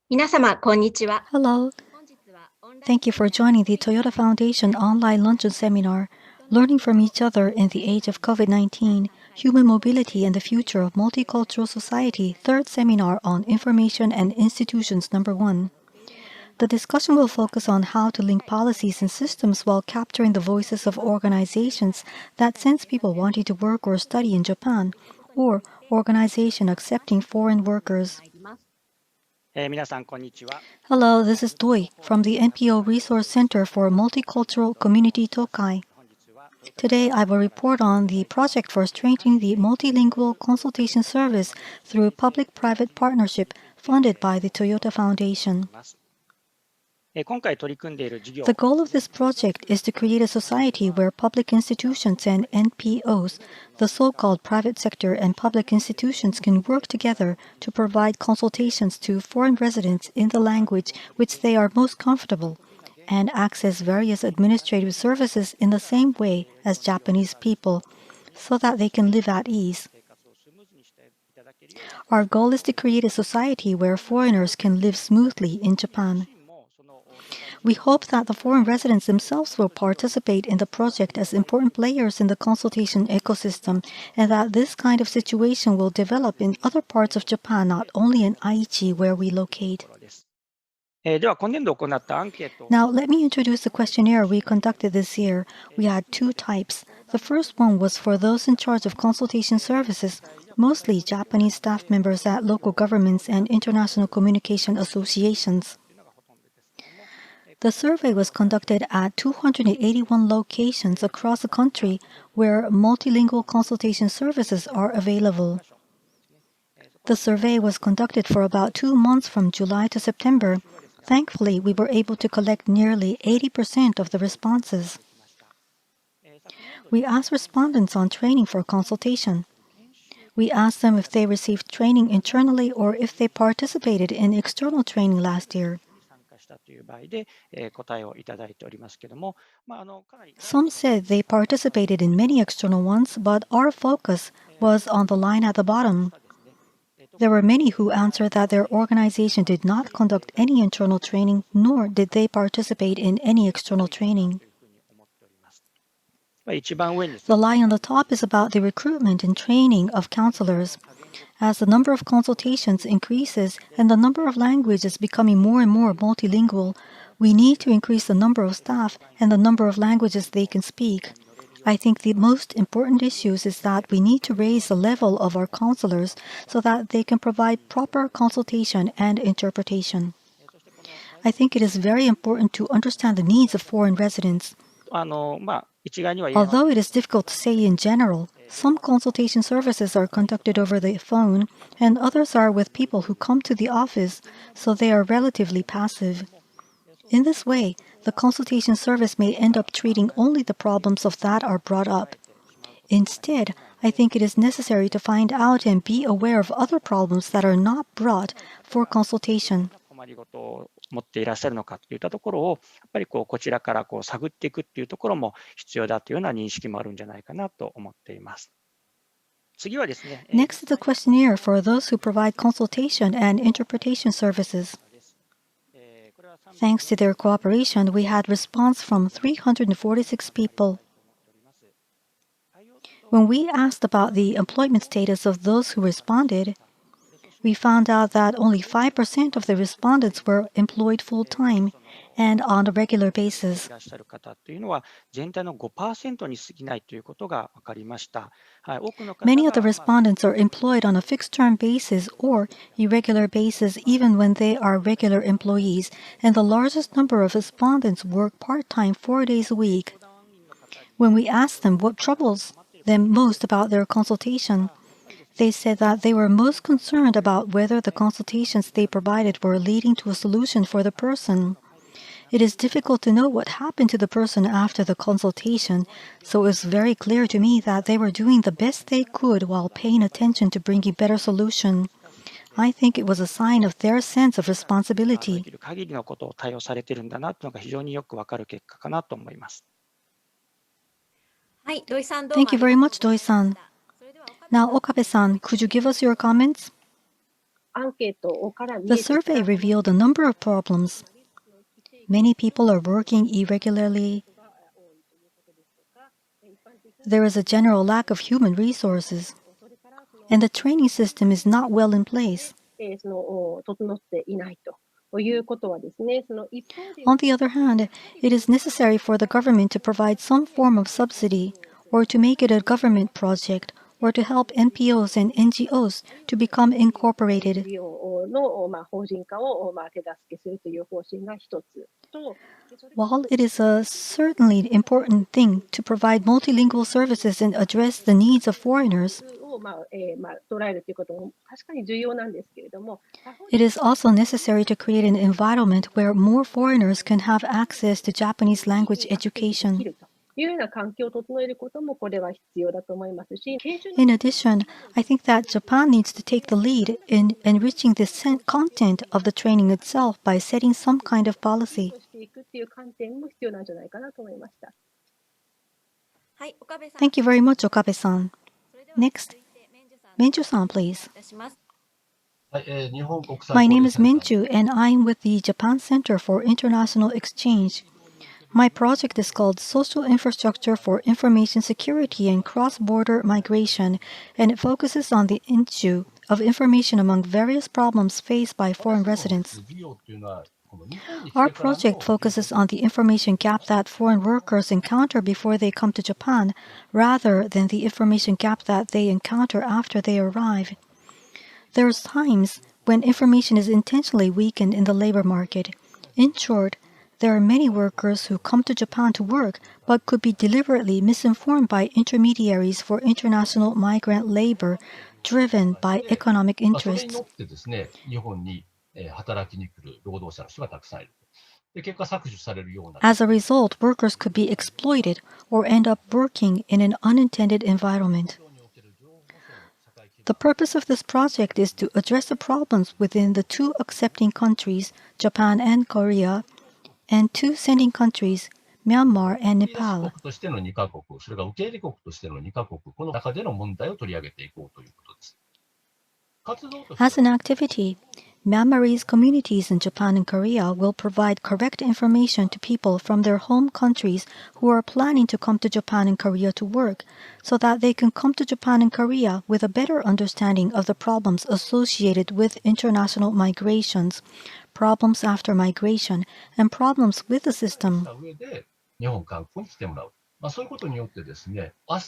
皆様、こんにちは。 Hello, thank you for joining the Toyota Foundation online luncheon seminar, Learning from Each Other in the Age of COVID-19, Human Mobility and the Future of Multicultural Society, third seminar on Information and Institutions number 1. The discussion will focus on how to link policies and systems while capturing the voices of organizations that sends people wanting to work or study in Japan, or organization accepting foreign workers. 皆さん、こんにちは。 Hello, this is Doi from the NPO Resource Center for Multicultural Community Tokai. Today, I will report on the project for strengthening the multilingual consultation service through public-private partnership funded by the Toyota Foundation. 今回取り組んでいる事業 The goal of this project is to create a society where public institutions and NPOs, the so-called private sector and public institutions, can work together to provide consultations to foreign residents in the language which they are most comfortable and access various administrative services in the same way as Japanese people so that they can live at ease. Our goal is to create a society where foreigners can live smoothly in Japan. We hope that the foreign residents themselves will participate in the project as important players in the consultation ecosystem, and that this kind of situation will develop in other parts of Japan, not only in Aichi, where we locate. では、今年度行ったアンケート Now, let me introduce the questionnaire we conducted this year. We had two types. The first one was for those in charge of consultation services, mostly Japanese staff members at local governments and international communication associations. The survey was conducted at 281 locations across the country where multilingual consultation services are available. The survey was conducted for about 2 months from July to September. Thankfully, we were able to collect nearly 80% of the responses. We asked respondents on training for consultation. We asked them if they received training internally or if they participated in external training last year. 参加したという場合で、答えをいただいておりますけども、かなり Some said they participated in many external ones, but our focus was on the line at the bottom. There were many who answered that their organization did not conduct any internal training, nor did they participate in any external training. 一番上に The line on the top is about the recruitment and training of counselors. As the number of consultations increases and the number of languages becoming more and more multilingual, we need to increase the number of staff and the number of languages they can speak. I think the most important issues is that we need to raise the level of our counselors so that they can provide proper consultation and interpretation. I think it is very important to understand the needs of foreign residents. 一概には言えません Although it is difficult to say in general, some consultation services are conducted over the phone, and others are with people who come to the office, so they are relatively passive. In this way, the consultation service may end up treating only the problems of that are brought up. Instead, I think it is necessary to find out and be aware of other problems that are not brought for consultation. 困りごとを持っていらっしゃるのかといったところを、やっぱりこちらから探っていくっていうところも必要だというような認識もあるんじゃないかなと思っています。次はですね、 Next is a questionnaire for those who provide consultation and interpretation services. これは Thanks to their cooperation, we had response from 346 people. When we asked about the employment status of those who responded, we found out that only 5% of the respondents were employed full-time and on a regular basis. いらっしゃる方というのは全体の 5% に過ぎないということが分かりました。はい、多くの方が Many of the respondents are employed on a fixed-term basis or irregular basis even when they are regular employees, and the largest number of respondents work part-time 4 days a week. When we asked them what troubles them most about their consultation, they said that they were most concerned about whether the consultations they provided were leading to a solution for the person. It is difficult to know what happened to the person after the consultation, so it was very clear to me that they were doing the best they could while paying attention to bringing better solution. I think it was a sign of their sense of で responsibility. きる限りのことを対応されているんだなというのが非常によく分かる結果かなと思います。はい、土井さんどうも Thank you very much, Doi-san. Now, Okabe-san, could you give us your comments? The survey revealed a number of problems. Many people are working irregularly. There is a general lack of human resources, and the training system is not well in place. On the other hand, it is necessary for the government to provide some form of subsidy, or to make it a government project, or to help NPOs and NGOs to become incorporated. While it is a certainly important thing to provide multilingual services and address the needs of foreigners, it is also necessary to create an environment where more foreigners can have access to Japanese language education. In addition, I think that Japan needs to take the lead in enriching the content of the training itself by setting some kind of policy. Thank you very much, Okabe-san. Next, Menchu-san, please. My name is Menchu, and I'm with the Japan Center for International Exchange. My project is called Social Infrastructure for Information Security and Cross-Border Migration, and it focuses on the issue of information among various problems faced by foreign residents. Our project focuses on the information gap that foreign workers encounter before they come to Japan, rather than the information gap that they encounter after they arrive. There are times when information is intentionally weakened in the labor market. In short, there are many workers who come to Japan to work but could be deliberately misinformed by intermediaries for international migrant labor driven by economic interests. As a result, workers could be exploited or end up working in an unintended environment. The purpose of this project is to address the problems within the two accepting countries, Japan and Korea, and two sending countries, Myanmar and Nepal. As an activity, Myanmarese communities in Japan and Korea will provide correct information to people from their home countries who are planning to come to Japan and Korea to work, so that they can come to Japan and Korea with a better understanding of the problems associated with international migrations, problems after migration, and problems with the system.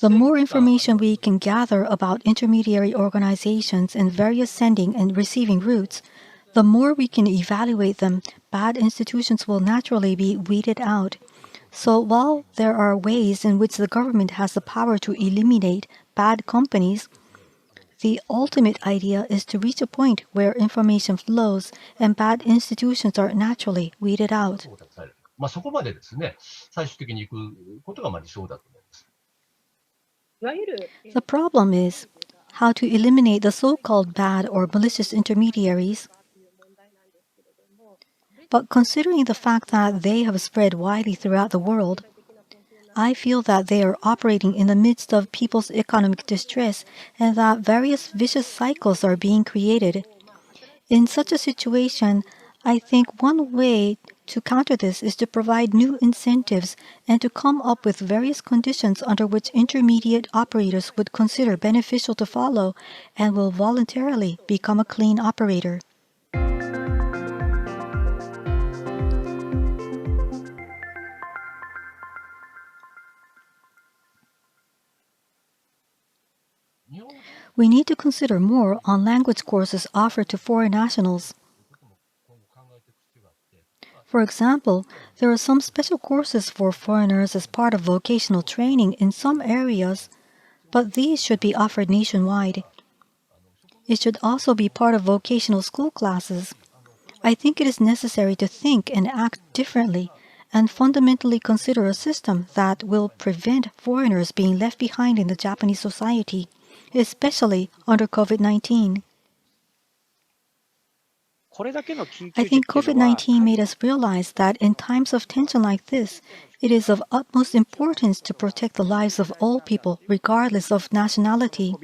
The more information we can gather about intermediary organizations and various sending and receiving routes, the more we can evaluate them, bad institutions will naturally be weeded out. So while there are ways in which the government has the power to eliminate bad companies, the ultimate idea is to reach a point where information flows and bad institutions are naturally weeded out. The problem is how to eliminate the so-called bad or malicious intermediaries. But considering the fact that they have spread widely throughout the world, I feel that they are operating in the midst of people's economic distress and that various vicious cycles are being created. In such a situation, I think one way to counter this is to provide new incentives and to come up with various conditions under which intermediate operators would consider beneficial to follow and will voluntarily become a clean operator. We need to consider more on language courses offered to foreign nationals. For example, there are some special courses for foreigners as part of vocational training in some areas, but these should be offered nationwide. It should also be part of vocational school classes. I think it is necessary to think and act differently and fundamentally consider a system that will prevent foreigners being left behind in the Japanese society, especially under COVID-19. I think COVID-19 made us realize that in times of tension like this, it is of utmost importance to protect the lives of all people, regardless of nationality.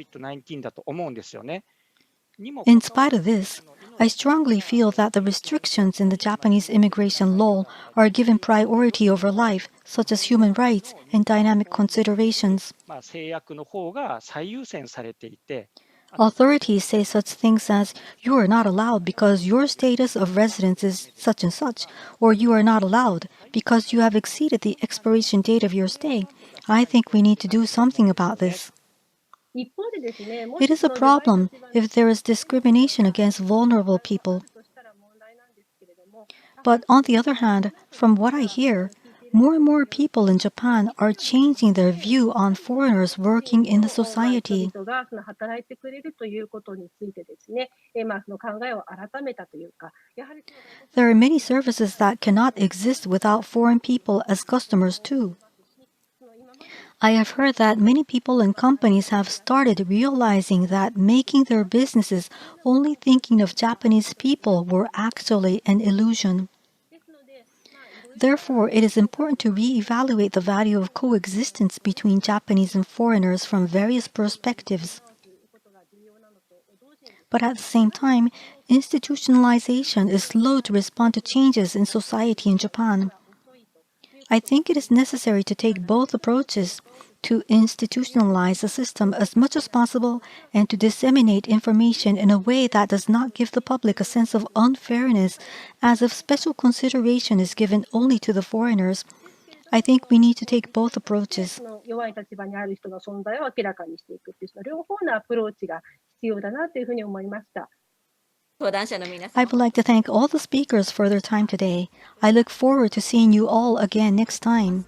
In spite of this, I strongly feel that the restrictions in the Japanese immigration law are given priority over life, such as human rights and dynamic considerations. 制約の方が最優先されていて、Authorities say such things as, you are not allowed because your status of residence is such and such, or you are not allowed because you have exceeded the expiration date of your stay. I think we need to do something about this. It is a problem if there is discrimination against vulnerable people. But on the other hand, from what I hear, more and more people in Japan are changing their view on foreigners working in the society. There are many services that cannot exist without foreign people as customers too. I have heard that many people and companies have started realizing that making their businesses only thinking of Japanese people were actually an illusion. Therefore, it is important to re-evaluate the value of coexistence between Japanese and foreigners from various perspectives. But at the same time, institutionalization is slow to respond to changes in society in Japan. I think it is necessary to take both approaches, to institutionalize the system as much as possible and to disseminate information in a way that does not give the public a sense of unfairness, as if special consideration is given only to the foreigners. I think we need to take both approaches. I would like to thank all the speakers for their time today. I look forward to seeing you all again next time.